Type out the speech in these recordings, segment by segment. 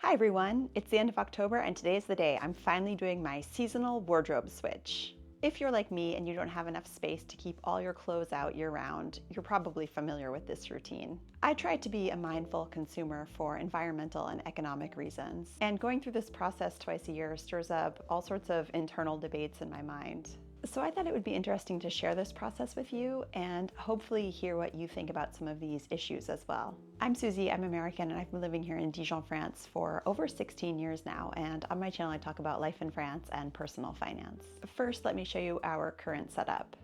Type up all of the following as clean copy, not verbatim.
Hi everyone, it's the end of October and today's the day I'm finally doing my seasonal wardrobe switch. If you're like me and you don't have enough space to keep all your clothes out year-round, you're probably familiar with this routine. I try to be a mindful consumer for environmental and economic reasons, and going through this process twice a year stirs up all sorts of internal debates in my mind. So I thought it would be interesting to share this process with you and hopefully hear what you think about some of these issues as well. I'm Susie, I'm American, and I've been living here in Dijon, France for over 16 years now, and on my channel I talk about life in France and personal finance. First, let me show you our current setup.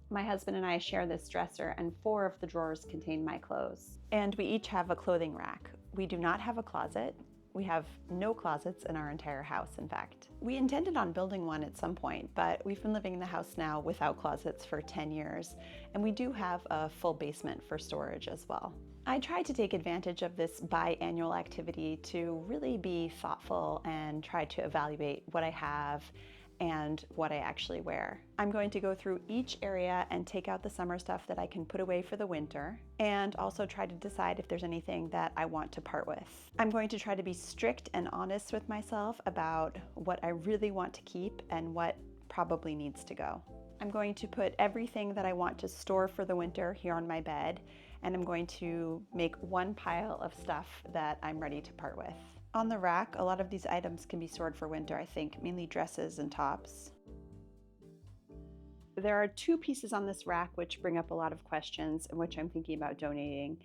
My husband and I share this dresser, and 4 of the drawers contain my clothes. And we each have a clothing rack. We do not have a closet. We have no closets in our entire house, in fact. We intended on building one at some point, but we've been living in the house now without closets for 10 years, and we do have a full basement for storage as well. I try to take advantage of this biannual activity to really be thoughtful and try to evaluate what I have and what I actually wear. I'm going to go through each area and take out the summer stuff that I can put away for the winter, and also try to decide if there's anything that I want to part with. I'm going to try to be strict and honest with myself about what I really want to keep and what probably needs to go. I'm going to put everything that I want to store for the winter here on my bed, and I'm going to make one pile of stuff that I'm ready to part with. On the rack, a lot of these items can be stored for winter, I think, mainly dresses and tops. There are 2 pieces on this rack which bring up a lot of questions and which I'm thinking about donating.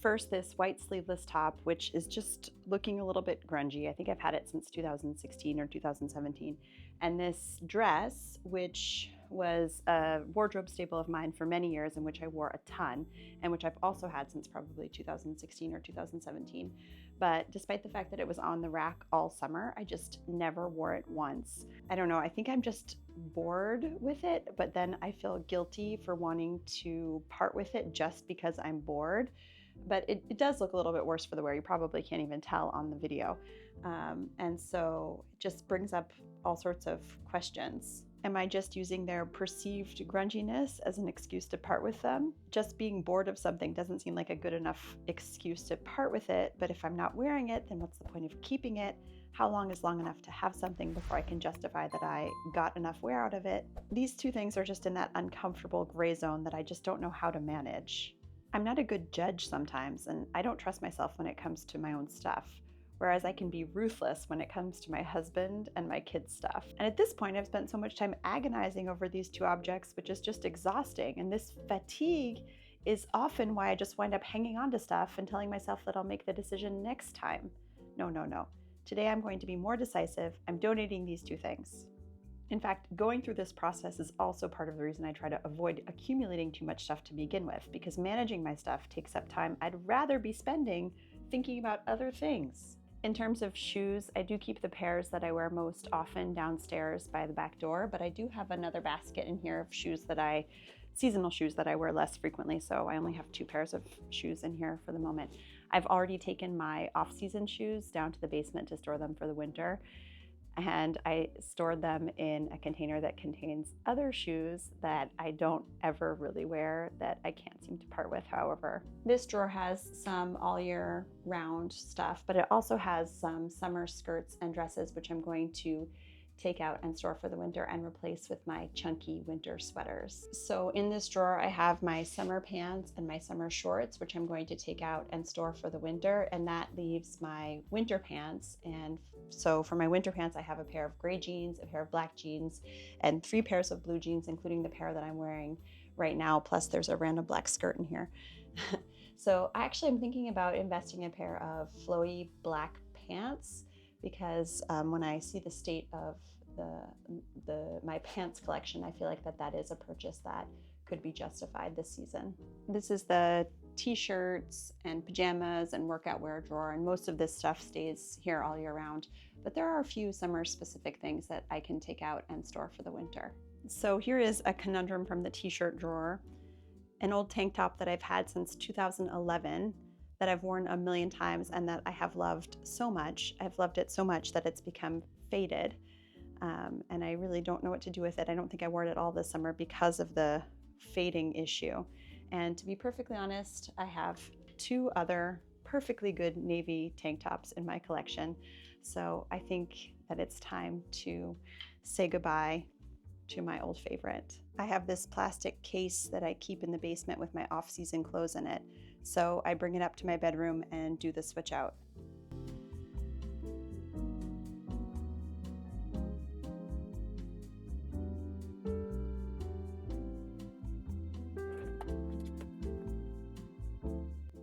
First, this white sleeveless top, which is just looking a little bit grungy. I think I've had it since 2016 or 2017. And this dress, which was a wardrobe staple of mine for many years and which I wore a ton, and which I've also had since probably 2016 or 2017. But despite the fact that it was on the rack all summer, I just never wore it once. I don't know, I think I'm just bored with it, but then I feel guilty for wanting to part with it just because I'm bored. But it does look a little bit worse for the wear. You probably can't even tell on the video. And so it just brings up all sorts of questions. Am I just using their perceived grunginess as an excuse to part with them? Just being bored of something doesn't seem like a good enough excuse to part with it, but if I'm not wearing it, then what's the point of keeping it? How long is long enough to have something before I can justify that I got enough wear out of it? These 2 things are just in that uncomfortable gray zone that I just don't know how to manage. I'm not a good judge sometimes, and I don't trust myself when it comes to my own stuff, whereas I can be ruthless when it comes to my husband and my kids' stuff. And at this point, I've spent so much time agonizing over these 2 objects, which is just exhausting. And this fatigue is often why I just wind up hanging on to stuff and telling myself that I'll make the decision next time. No, no, no. Today I'm going to be more decisive. I'm donating these 2 things. In fact, going through this process is also part of the reason I try to avoid accumulating too much stuff to begin with, because managing my stuff takes up time I'd rather be spending thinking about other things. In terms of shoes, I do keep the pairs that I wear most often downstairs by the back door, but I do have another basket in here of seasonal shoes that I wear less frequently, so I only have 2 pairs of shoes in here for the moment. I've already taken my off-season shoes down to the basement to store them for the winter, and I stored them in a container that contains other shoes that I don't ever really wear that I can't seem to part with, however. This drawer has some all year round stuff, but it also has some summer skirts and dresses, which I'm going to take out and store for the winter and replace with my chunky winter sweaters. So in this drawer, I have my summer pants and my summer shorts, which I'm going to take out and store for the winter, and that leaves my winter pants. And so for my winter pants, I have a pair of gray jeans, a pair of black jeans, and 3 pairs of blue jeans, including the pair that I'm wearing right now, plus there's a random black skirt in here. So I actually am thinking about investing in a pair of flowy black pants, because when I see the state of my pants collection, I feel like that is a purchase that could be justified this season. This is the t-shirts and pajamas and workout wear drawer, and most of this stuff stays here all year round, but there are a few summer specific things that I can take out and store for the winter. So here is a conundrum from the t-shirt drawer, an old tank top that I've had since 2011 that I've worn a million times and that I have loved so much. I've loved it so much that it's become faded, and I really don't know what to do with it. I don't think I wore it all this summer because of the fading issue. And to be perfectly honest, I have 2 other perfectly good navy tank tops in my collection. So I think that it's time to say goodbye to my old favorite. I have this plastic case that I keep in the basement with my off-season clothes in it. So I bring it up to my bedroom and do the switch out.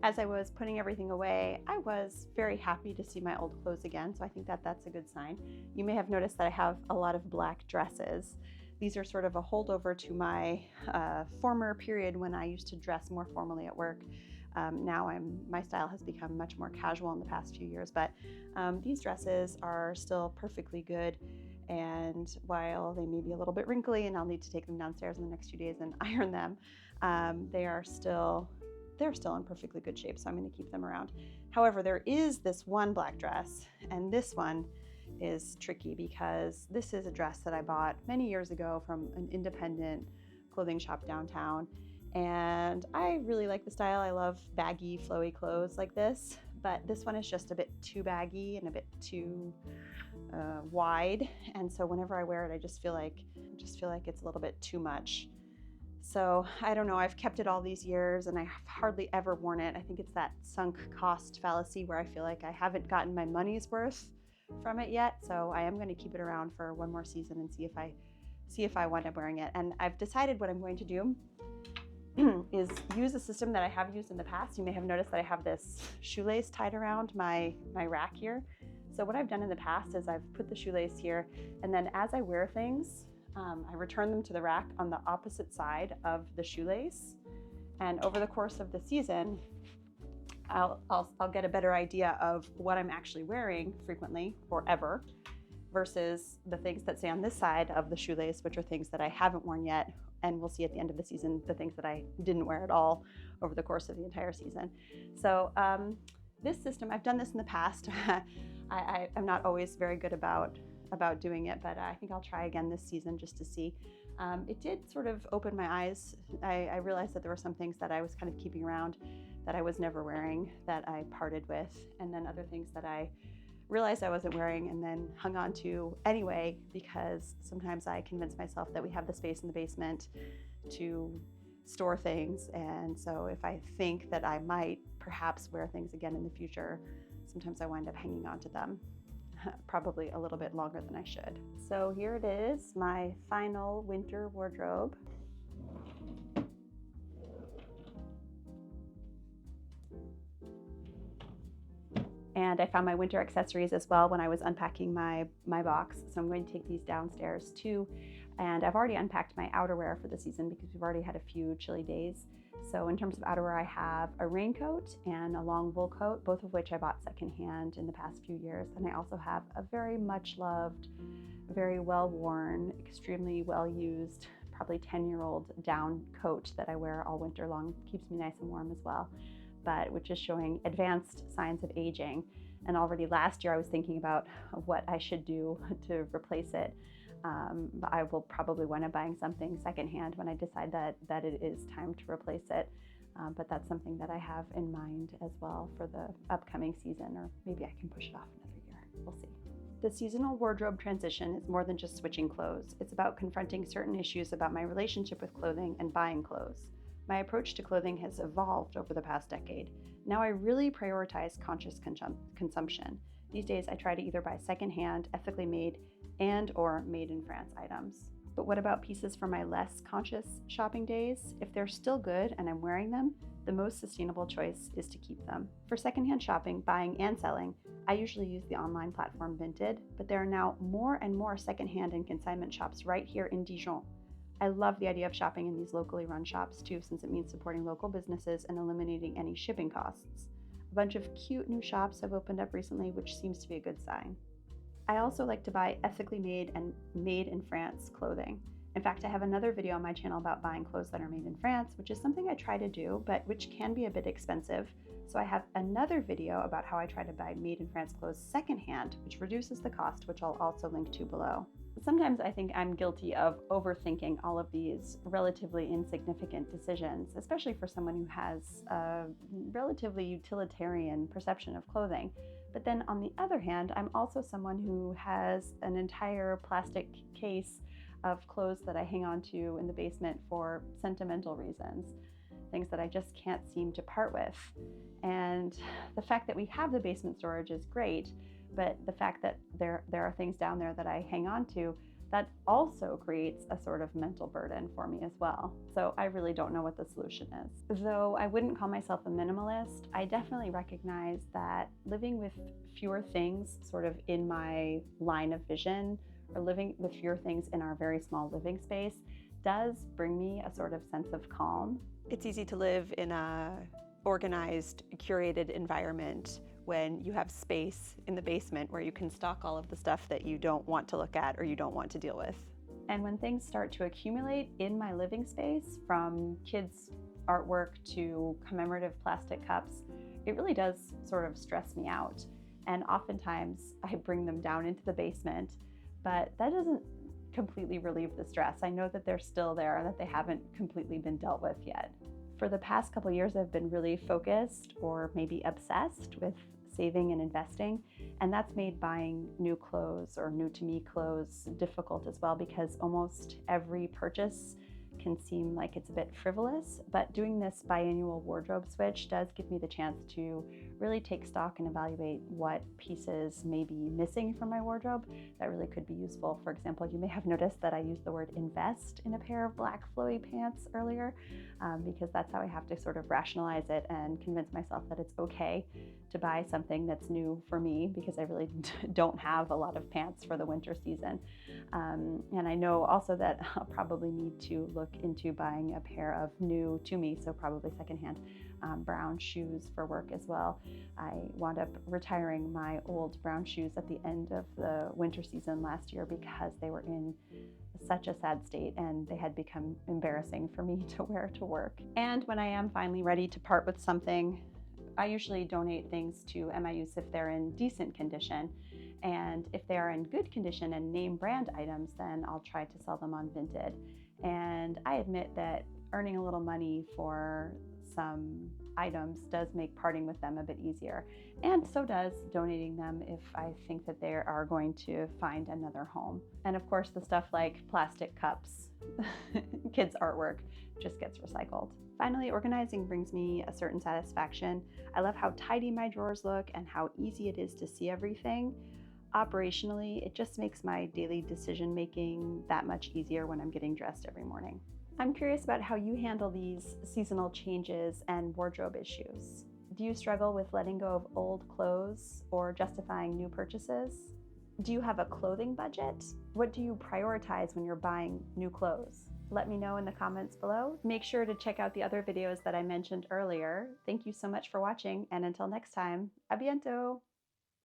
As I was putting everything away, I was very happy to see my old clothes again, so I think that that's a good sign. You may have noticed that I have a lot of black dresses. These are sort of a holdover to my former period when I used to dress more formally at work. Now my style has become much more casual in the past few years, but these dresses are still perfectly good. And while they may be a little bit wrinkly and I'll need to take them downstairs in the next few days and iron them, they're still in perfectly good shape, so I'm going to keep them around. However, there is this one black dress, and this one is tricky because this is a dress that I bought many years ago from an independent clothing shop downtown, and I really like the style. I love baggy, flowy clothes like this, but this one is just a bit too baggy and a bit too wide, and so whenever I wear it, I just feel like it's a little bit too much. So I don't know, I've kept it all these years and I've hardly ever worn it. I think it's that sunk cost fallacy where I feel like I haven't gotten my money's worth from it yet. So I am going to keep it around for one more season and see if I wind up wearing it. And I've decided what I'm going to do is use a system that I have used in the past. You may have noticed that I have this shoelace tied around my rack here. So what I've done in the past is I've put the shoelace here, and then as I wear things, I return them to the rack on the opposite side of the shoelace, and over the course of the season, I'll get a better idea of what I'm actually wearing frequently or ever versus the things that stay on this side of the shoelace, which are things that I haven't worn yet, and we'll see at the end of the season the things that I didn't wear at all over the course of the entire season. So this system, I've done this in the past. I'm not always very good about doing it, but I think I'll try again this season just to see. It did sort of open my eyes. I realized that there were some things that I was kind of keeping around that I was never wearing that I parted with, and then other things that I realized I wasn't wearing and then hung on to anyway, because sometimes I convince myself that we have the space in the basement to store things, and so if I think that I might perhaps wear things again in the future, sometimes I wind up hanging on to them. Probably a little bit longer than I should. So here it is, my final winter wardrobe. And I found my winter accessories as well when I was unpacking my box. So I'm going to take these downstairs too. And I've already unpacked my outerwear for the season because we've already had a few chilly days. So in terms of outerwear, I have a raincoat and a long wool coat, both of which I bought secondhand in the past few years. And I also have a very much loved, very well worn, extremely well used, probably 10-year-old down coat that I wear all winter long. Keeps me nice and warm as well, but which is showing advanced signs of aging. And already last year I was thinking about what I should do to replace it. But I will probably wind up buying something secondhand when I decide that it is time to replace it. But that's something that I have in mind as well for the upcoming season, or maybe I can push it off another year. We'll see. The seasonal wardrobe transition is more than just switching clothes. It's about confronting certain issues about my relationship with clothing and buying clothes. My approach to clothing has evolved over the past decade. Now I really prioritize conscious consumption. These days I try to either buy secondhand, ethically made, and or made in France items. But what about pieces from my less conscious shopping days? If they're still good and I'm wearing them, the most sustainable choice is to keep them. For secondhand shopping, buying and selling, I usually use the online platform Vinted, but there are now more and more secondhand and consignment shops right here in Dijon. I love the idea of shopping in these locally run shops too, since it means supporting local businesses and eliminating any shipping costs. A bunch of cute new shops have opened up recently, which seems to be a good sign. I also like to buy ethically made and made in France clothing. In fact, I have another video on my channel about buying clothes that are made in France, which is something I try to do, but which can be a bit expensive. So I have another video about how I try to buy made in France clothes secondhand, which reduces the cost, which I'll also link to below. Sometimes I think I'm guilty of overthinking all of these relatively insignificant decisions, especially for someone who has a relatively utilitarian perception of clothing. But then on the other hand, I'm also someone who has an entire plastic case of clothes that I hang on to in the basement for sentimental reasons, things that I just can't seem to part with. And the fact that we have the basement storage is great, but the fact that there are things down there that I hang on to, that also creates a sort of mental burden for me as well. So I really don't know what the solution is. Though I wouldn't call myself a minimalist, I definitely recognize that living with fewer things sort of in my line of vision, or living with fewer things in our very small living space, does bring me a sort of sense of calm. It's easy to live in a organized, curated environment when you have space in the basement where you can stock all of the stuff that you don't want to look at or you don't want to deal with. And when things start to accumulate in my living space, from kids' artwork to commemorative plastic cups, it really does sort of stress me out. And oftentimes I bring them down into the basement, but that doesn't completely relieve the stress. I know that they're still there and that they haven't completely been dealt with yet. For the past couple years, I've been really focused, or maybe obsessed, with saving and investing, and that's made buying new clothes or new to me clothes difficult as well, because almost every purchase can seem like it's a bit frivolous. But doing this biannual wardrobe switch does give me the chance to really take stock and evaluate what pieces may be missing from my wardrobe that really could be useful. For example, you may have noticed that I used the word invest in a pair of black flowy pants earlier, because that's how I have to sort of rationalize it and convince myself that it's okay to buy something that's new for me, because I really don't have a lot of pants for the winter season. And I know also that I'll probably need to look into buying a pair of new to me, so probably secondhand, brown shoes for work as well. I wound up retiring my old brown shoes at the end of the winter season last year because they were in such a sad state and they had become embarrassing for me to wear to work. And when I am finally ready to part with something, I usually donate things to MIUs if they're in decent condition. And if they are in good condition and name brand items, then I'll try to sell them on Vinted. And I admit that earning a little money for some items does make parting with them a bit easier. And so does donating them if I think that they are going to find another home. And of course, the stuff like plastic cups, kids' artwork, just gets recycled. Finally, organizing brings me a certain satisfaction. I love how tidy my drawers look and how easy it is to see everything. Operationally, it just makes my daily decision making that much easier when I'm getting dressed every morning. I'm curious about how you handle these seasonal changes and wardrobe issues. Do you struggle with letting go of old clothes or justifying new purchases? Do you have a clothing budget? What do you prioritize when you're buying new clothes? Let me know in the comments below. Make sure to check out the other videos that I mentioned earlier. Thank you so much for watching, and until next time, a biento!